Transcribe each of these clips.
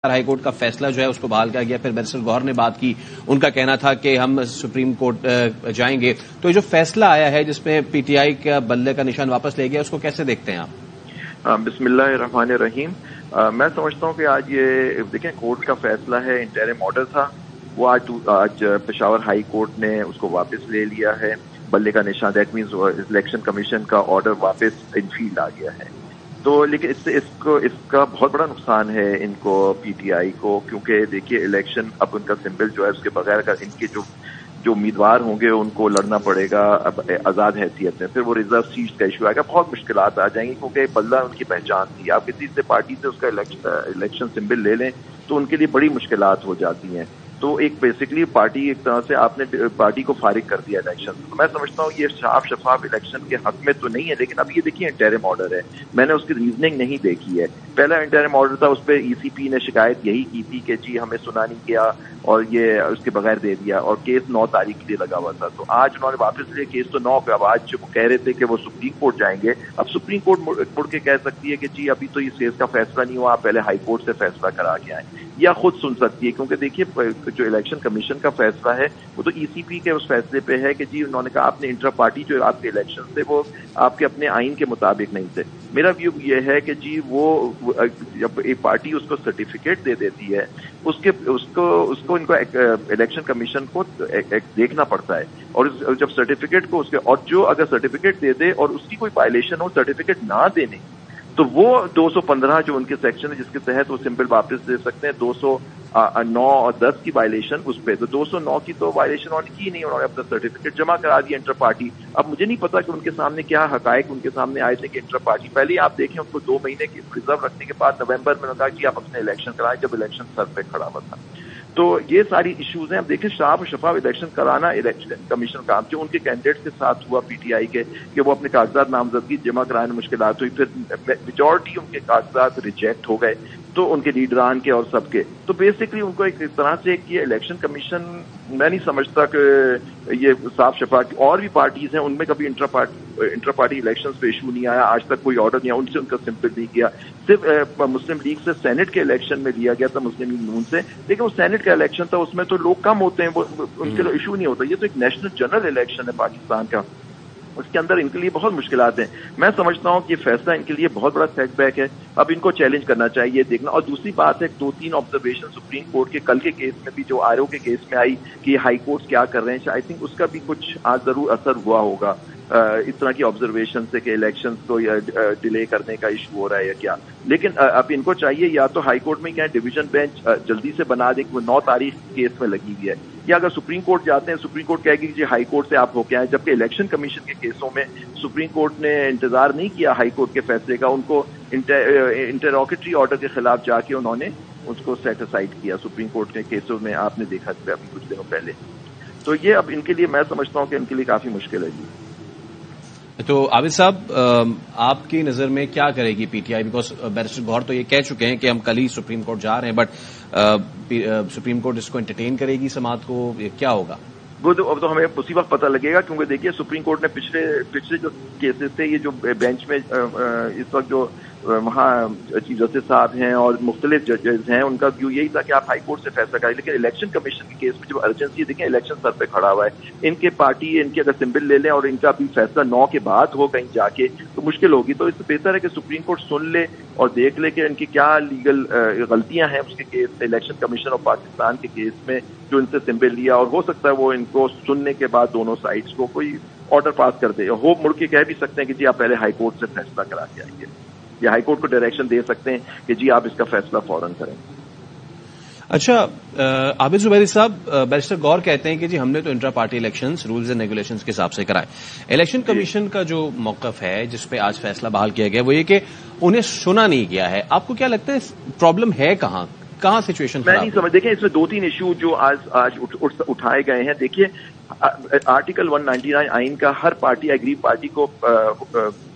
High court کا فیصلہ جو ہے اس کو بحال کیا گیا. پھر بیرسٹر گوہر نے بات کی, ان کا کہنا تھا کہ ہم سپریم کورٹ جائیں گے. تو یہ جو فیصلہ آیا ہے جس میں پی ٹی آئی کا بلے کا نشان واپس لے گیا, اس کو کیسے دیکھتے ہیں آپ؟ بسم اللہ الرحمن الرحیم. میں سمجھتا ہوں کہ آج یہ دیکھیں کورٹ کا فیصلہ ہے, انٹرم آرڈر تھا, وہ آج پشاور ہائی کورٹ نے اس کو واپس لے لیا ہے. بلے کا نشان دیٹ مینز الیکشن کمیشن کا آرڈر واپس انفیلڈ آ گیا ہے. تو لیکن اس کا بہت بڑا نقصان ہے ان کو, پی ٹی آئی کو, کیونکہ دیکھیے الیکشن اب ان کا سمبل جو ہے اس کے بغیر کا ان کے جو امیدوار ہوں گے ان کو لڑنا پڑے گا اب آزاد حیثیت میں. پھر وہ ریزرو سیٹس کا ایشو آئے گا, بہت مشکلات آ جائیں گی, کیونکہ بلہ ان کی پہچان تھی. آپ کسی سے پارٹی سے اس کا الیکشن سمبل لے لیں تو ان کے لیے بڑی مشکلات ہو جاتی ہیں. تو ایک بیسکلی پارٹی ایک طرح سے آپ نے پارٹی کو فارغ کر دیا الیکشن. تو میں سمجھتا ہوں یہ صاف شفاف الیکشن کے حق میں تو نہیں ہے, لیکن اب یہ دیکھیے انٹرم آرڈر ہے, میں نے اس کی ریزننگ نہیں دیکھی ہے. پہلا انٹرم آرڈر تھا, اس پہ ای سی پی نے شکایت یہی کی تھی کہ جی ہمیں سنا نہیں کیا اور یہ اس کے بغیر دے دیا, اور کیس 9 تاریخ کے لیے لگا ہوا تھا. تو آج انہوں نے واپس لیا کیس تو 9 پہ. اب آج وہ کہہ رہے تھے کہ وہ سپریم کورٹ جائیں گے. اب سپریم کورٹ مڑ کے کہہ سکتی ہے کہ جی ابھی تو اس کیس کا فیصلہ نہیں ہوا, آپ پہلے ہائی کورٹ سے فیصلہ کرا کے آئیں, یا خود سن سکتی ہے. کیونکہ دیکھیے جو الیکشن کمیشن کا فیصلہ ہے وہ تو ای سی پی کے اس فیصلے پہ ہے کہ جی انہوں نے کہا آپ نے انٹرا پارٹی جو آپ کے الیکشن تھے وہ آپ کے اپنے آئین کے مطابق نہیں تھے. میرا ویو یہ ہے کہ جی وہ جب ایک پارٹی اس کو سرٹیفکیٹ دے دیتی ہے اس کو ان کو الیکشن کمیشن کو دیکھنا پڑتا ہے, اور جب سرٹیفکیٹ کو اس کے, اور جو اگر سرٹیفکیٹ دے دے اور اس کی کوئی وائلیشن ہو سرٹیفکیٹ نہ دینے, تو وہ 215 جو ان کے سیکشن ہے جس کے تحت وہ سمبل واپس دے سکتے ہیں, 209 اور 10 کی وائلیشن اس پہ. تو 209 کی تو وائلیشن انہوں نے کی نہیں, انہوں نے اپنا سرٹیفکیٹ جمع کرا دیا انٹر پارٹی. اب مجھے نہیں پتا کہ ان کے سامنے کیا حقائق ان کے سامنے آئے تھے کہ انٹر پارٹی پہلے ہی آپ دیکھیں ان کو 2 مہینے کی ریزرو رکھنے کے بعد نومبر میں کہا کہ آپ اپنے الیکشن کرائیں, جب الیکشن سر پہ کھڑا ہوا تھا. تو یہ ساری ایشوز ہیں. اب دیکھیں صاف شفاف الیکشن کرانا الیکشن کمیشن کا, جو ان کے کینڈیڈیٹ کے ساتھ ہوا پی ٹی آئی کے کہ وہ اپنے کاغذات نامزدگی جمع کرانے میں مشکلات ہوئی, پھر میجورٹی ان کے کاغذات ریجیکٹ ہو گئے, تو ان کے لیڈران کے اور سب کے. تو بیسکلی ان کو ایک طرح سے کہ الیکشن کمیشن میں نہیں سمجھتا کہ یہ صاف شفاف, اور بھی پارٹیز ہیں ان میں کبھی انٹر پارٹی الیکشن پہ ایشو نہیں آیا, آج تک کوئی آرڈر نہیں آیا, ان سے ان کا سمپل نہیں کیا. صرف مسلم لیگ سے سینٹ کے الیکشن میں لیا گیا تھا, مسلم لیگ نون سے, لیکن وہ سینٹ کا الیکشن تھا, اس میں تو لوگ کم ہوتے ہیں, وہ ان کے لیے ایشو نہیں ہوتا. یہ تو ایک نیشنل جنرل الیکشن ہے پاکستان کا, اس کے اندر ان کے لیے بہت مشکلات ہیں. میں سمجھتا ہوں کہ یہ فیصلہ ان کے لیے بہت بڑا سیٹ بیک ہے. اب ان کو چیلنج کرنا چاہیے, دیکھنا. اور دوسری بات ہے 2-3 آبزرویشن سپریم کورٹ کے کل کے کیس میں بھی, جو آر او کے کیس میں آئی کہ ہائی کورٹ کیا کر رہے ہیں, آئی تھنک اس کا بھی کچھ آج ضرور اثر ہوا ہوگا اس طرح کی آبزرویشن سے کہ الیکشن کو یا ڈیلے کرنے کا ایشو ہو رہا ہے یا کیا. لیکن اب ان کو چاہیے یا تو ہائی کورٹ میں کہیں ڈویژن بینچ جلدی سے بنا دے کہ وہ 9 تاریخ کیس میں لگی ہوئی ہے, یا اگر سپریم کورٹ جاتے ہیں سپریم کورٹ کہے گی کہ ہائی کورٹ سے آپ ہو کے آئیں, جبکہ الیکشن کمیشن کے کیسوں میں سپریم کورٹ نے انتظار نہیں کیا ہائی کورٹ کے فیصلے کا, ان کو انٹروگیٹری آرڈر کے خلاف جا کے انہوں نے اس کو سیٹ اسائڈ کیا سپریم کورٹ کے کیسوں میں, آپ نے دیکھا تھا ابھی کچھ دنوں پہلے. تو یہ اب ان کے لیے میں سمجھتا ہوں کہ ان کے لیے کافی مشکل ہے. جی تو عابد صاحب, آپ کی نظر میں کیا کرے گی P T I? Because barrister Gohar تو یہ کہہ چکے ہیں کہ ہم کل ہی سپریم کورٹ جا رہے ہیں, بٹ سپریم کورٹ اس کو انٹرٹین کرے گی سماعت کو, کیا ہوگا؟ وہ اب تو ہمیں اسی وقت پتہ لگے گا, کیونکہ دیکھیے سپریم کورٹ نے پچھلے جو کیسز تھے, یہ جو بینچ میں اس وقت جو وہاں چیف جسٹس صاحب ہیں اور مختلف ججز ہیں, ان کا ویو یہی تھا کہ آپ ہائی کورٹ سے فیصلہ کریں. لیکن الیکشن کمیشن کے کیس میں جو ارجنسی ہے, دیکھیں الیکشن سر پہ کھڑا ہوا ہے, ان کے پارٹی ان کے اگر سمبل لے لیں اور ان کا بھی فیصلہ 9 کے بعد ہو کہیں جا کے تو مشکل ہوگی. تو اس سے بہتر ہے کہ سپریم کورٹ سن لے اور دیکھ لے کہ ان کی کیا لیگل غلطیاں ہیں اس کے case election commission of Pakistan کے کیس میں جو ان سے سمبل لیا, اور ہو سکتا ہے وہ ان کو سننے کے بعد دونوں سائڈز کو کوئی آرڈر پاس کر دے. ہو مڑ کے کہہ بھی سکتے ہیں کہ جی آپ پہلے ہائی کورٹ سے فیصلہ کرا کے آئیے, یا ہائی کورٹ کو ڈائریکشن دے سکتے ہیں کہ جی آپ اس کا فیصلہ فوراً کریں. اچھا عابد زبیری صاحب, بیرسٹر گور کہتے ہیں کہ جی ہم نے تو intra party elections rules and regulations کے حساب سے کرائے. الیکشن کمیشن کا جو موقف ہے جس پہ آج فیصلہ بحال کیا گیا وہ یہ کہ انہیں سنا نہیں گیا ہے. آپ کو کیا لگتا ہے پرابلم ہے کہاں سچویشن؟ میں نہیں سمجھ, دیکھیں اس میں 2-3 ایشو جو آج اٹھائے گئے ہیں. دیکھیے آرٹیکل 199 آئین کا ہر پارٹی ایگری پارٹی کو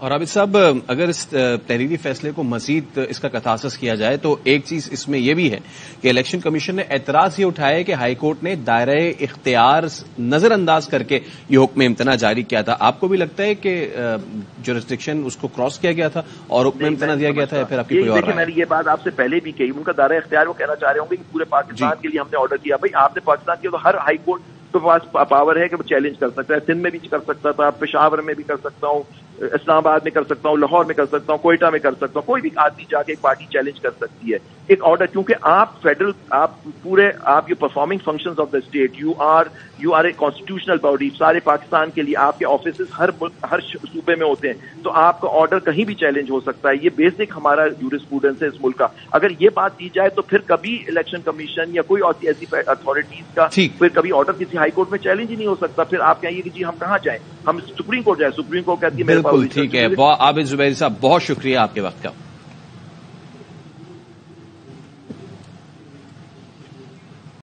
اور عابد صاحب اگر اس تحریری فیصلے کو مزید اس کا تحسس کیا جائے تو ایک چیز اس میں یہ بھی ہے کہ الیکشن کمیشن نے اعتراض یہ اٹھایا ہے کہ ہائی کورٹ نے دائرہ اختیار نظر انداز کر کے یہ حکم امتناع جاری کیا تھا. آپ کو بھی لگتا ہے کہ جورسڈکشن اس کو کراس کیا گیا تھا اور حکم امتناع دیا گیا تھا یا پھر آپ کی کوئی اور رائے؟ میں نے یہ بات آپ سے پہلے بھی کہی, ان کا دائرہ اختیار وہ کہنا چاہ رہے ہوں گے کہ پورے پاکستان کے لیے ہم نے آرڈر کیا. بھائی آپ نے پاکستان کیا تو ہر ہائی کورٹ کے پاس پاور ہے کہ وہ چیلنج کر سکتا ہے. سندھ میں بھی کر سکتا تھا, پشاور میں بھی کر سکتا ہوں, اسلام آباد میں کر سکتا ہوں, لاہور میں کر سکتا ہوں, کوئٹہ میں کر سکتا ہوں. کوئی بھی آدمی جا کے ایک پارٹی چیلنج کر سکتی ہے ایک آرڈر, کیونکہ آپ فیڈرل, آپ پورے, آپ یہ performing functions of the state, you are a constitutional body. سارے پاکستان کے لیے آپ کے آفیسز ہر صوبے میں ہوتے ہیں, تو آپ کا آرڈر کہیں بھی چیلنج ہو سکتا ہے. یہ بیسک ہمارا جورسپروڈنس ہے اس ملک کا. اگر یہ بات کی جائے تو پھر کبھی الیکشن کمیشن یا کوئی ایسی اتھارٹیز کا پھر کبھی آرڈر کسی ہائی کورٹ میں چیلنج ہی نہیں ہو سکتا. پھر آپ کہیں گے کہ جی ہم کہاں جائیں, ہم سپریم کورٹ جائیں. سپریم کورٹ کہتی ہے میرے پاس. بالکل ٹھیک ہے. عابد زبیری صاحب بہت شکریہ آپ کے وقت کا.